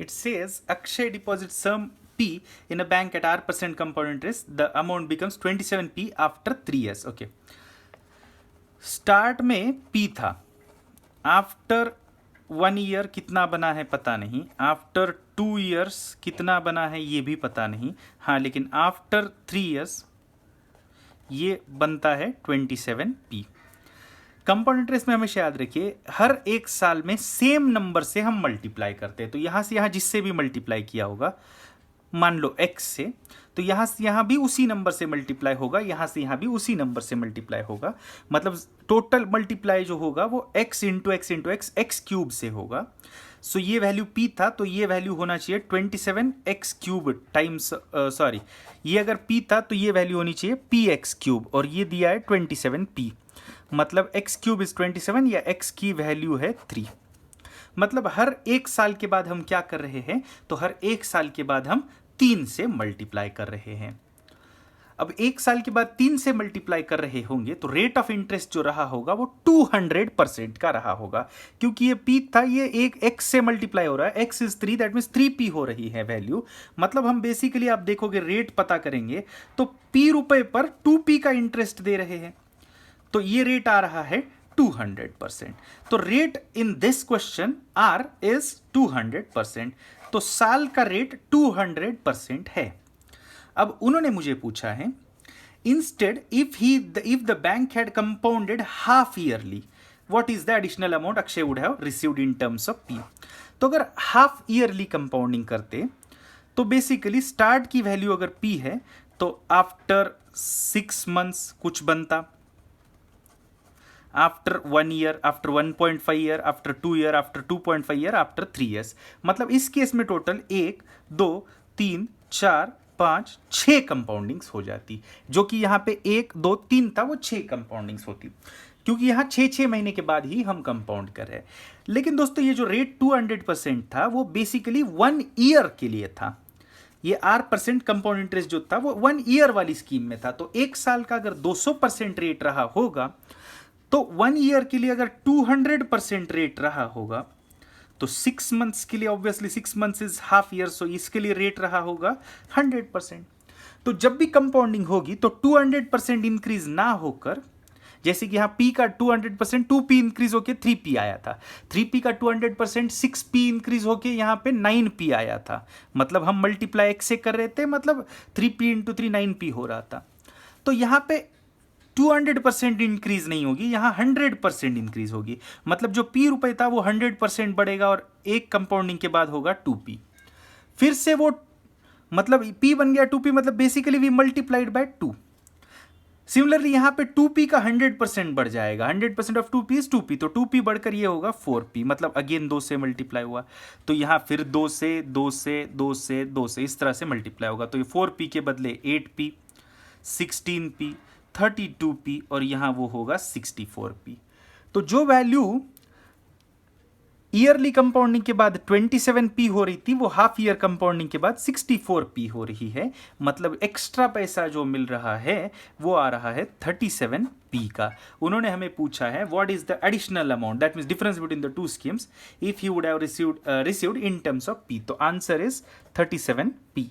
It says Akshay deposits sum P in a bank at R% compound interest. The amount becomes 27P after 3 years. Okay. Start में P था, after 1 year कितना बना है पता नहीं, after 2 years कितना बना है ये भी पता नहीं, हाँ लेकिन आफ्टर 3 ईयर्स ये बनता है 27P। कंपाउंड इंटरेस्ट में हमेशा याद रखिए हर एक साल में सेम नंबर से हम मल्टीप्लाई करते हैं, तो यहाँ से यहाँ जिससे भी मल्टीप्लाई किया होगा, मान लो x से, तो यहाँ से यहाँ भी उसी नंबर से मल्टीप्लाई होगा, यहाँ से यहाँ भी उसी नंबर से मल्टीप्लाई होगा, मतलब टोटल मल्टीप्लाई जो होगा वो x into x into x x cube से होगा। सो ये वैल्यू p था तो ये वैल्यू होना चाहिए 27x क्यूब टाइम्स, सॉरी ये अगर p था तो ये वैल्यू होनी चाहिए px क्यूब, और ये दिया है 27p, मतलब x क्यूब इज 27 या x की वैल्यू है 3। मतलब हर एक साल के बाद हम क्या कर रहे हैं, तो हर एक साल के बाद हम 3 से मल्टीप्लाई कर रहे हैं। अब एक साल के बाद 3 से मल्टीप्लाई कर रहे होंगे तो रेट ऑफ इंटरेस्ट जो रहा होगा वो 200% का रहा होगा, क्योंकि ये p था, ये एक x से मल्टीप्लाई हो रहा है, x is 3 that means 3p हो रही है वैल्यू। मतलब हम बेसिकली आप देखोगे रेट पता करेंगे तो p रुपए पर 2p का इंटरेस्ट दे रहे हैं, तो ये रेट आ रहा है 200%। तो rate in this question R is 200%, तो साल का रेट 200% है। अब उन्होंने मुझे पूछा है instead if the bank had compounded half yearly what is the additional amount Akshay would have received in terms of p। तो अगर हाफ ईयरली कंपाउंडिंग करते तो बेसिकली स्टार्ट की वैल्यू अगर p है तो आफ्टर 6 मंथ्स कुछ बनता, after 1 year, after 1.5 year, after 2 year, after 2.5 year, after 3 years. मतलब इस केस में टोटल 1 2 3 4 5 6 कंपाउंडिंग्स हो जाती, जो कि यहाँ पे 1 2 3 था वो 6 कंपाउंडिंग्स होती, क्योंकि यहाँ 6 महीने के बाद ही हम कंपाउंड कर रहे हैं। लेकिन दोस्तों ये जो रेट 200% था वो बेसिकली 1 ईयर के लिए था, ये R% कंपाउंड इंटरेस्ट जो था वो 1 ईयर वाली स्कीम में था। तो एक साल का अगर 200% रेट रहा होगा तो 1 ईयर के लिए अगर 200% रेट रहा होगा तो 6 मंथ्स के लिए obviously 6 months is half year, so इसके लिए रेट रहा होगा 100%। तो जब भी कंपाउंडिंग होगी तो 200% इंक्रीज ना होकर, जैसे कि यहाँ p का 200% 2p इंक्रीज होके 3p आया था, 3p का 200% 6p इंक्रीज होके यहाँ पे 9p आया था, मतलब हम मल्टीप्लाई x से कर रहे थे, मतलब 3p इंटू 3 9p हो रहा था। तो यहाँ पे 200% इंक्रीज नहीं होगी, यहाँ 100% इंक्रीज होगी, मतलब जो p रुपए था वो 100% बढ़ेगा और एक कंपाउंडिंग के बाद होगा 2p, फिर से वो मतलब p बन गया 2p, मतलब basically we multiplied by 2। Similarly यहाँ पे 2p का 100% बढ़ जाएगा, 100% ऑफ 2p इज 2p, तो 2p बढ़कर ये होगा 4p, मतलब अगेन 2 से मल्टीप्लाई हुआ, तो यहाँ फिर 2 से 2 से 2 से 2 से इस तरह से मल्टीप्लाई होगा, तो ये 4p के बदले 8p 16p 32p और यहाँ वो होगा 64p। तो जो वैल्यू ईयरली कंपाउंडिंग के बाद 27p हो रही थी वो हाफ ईयर कंपाउंडिंग के बाद 64p हो रही है, मतलब एक्स्ट्रा पैसा जो मिल रहा है वो आ रहा है 37p का। उन्होंने हमें पूछा है what is the additional amount that means difference between the two schemes if he would have received in terms of p, तो आंसर इज 37p।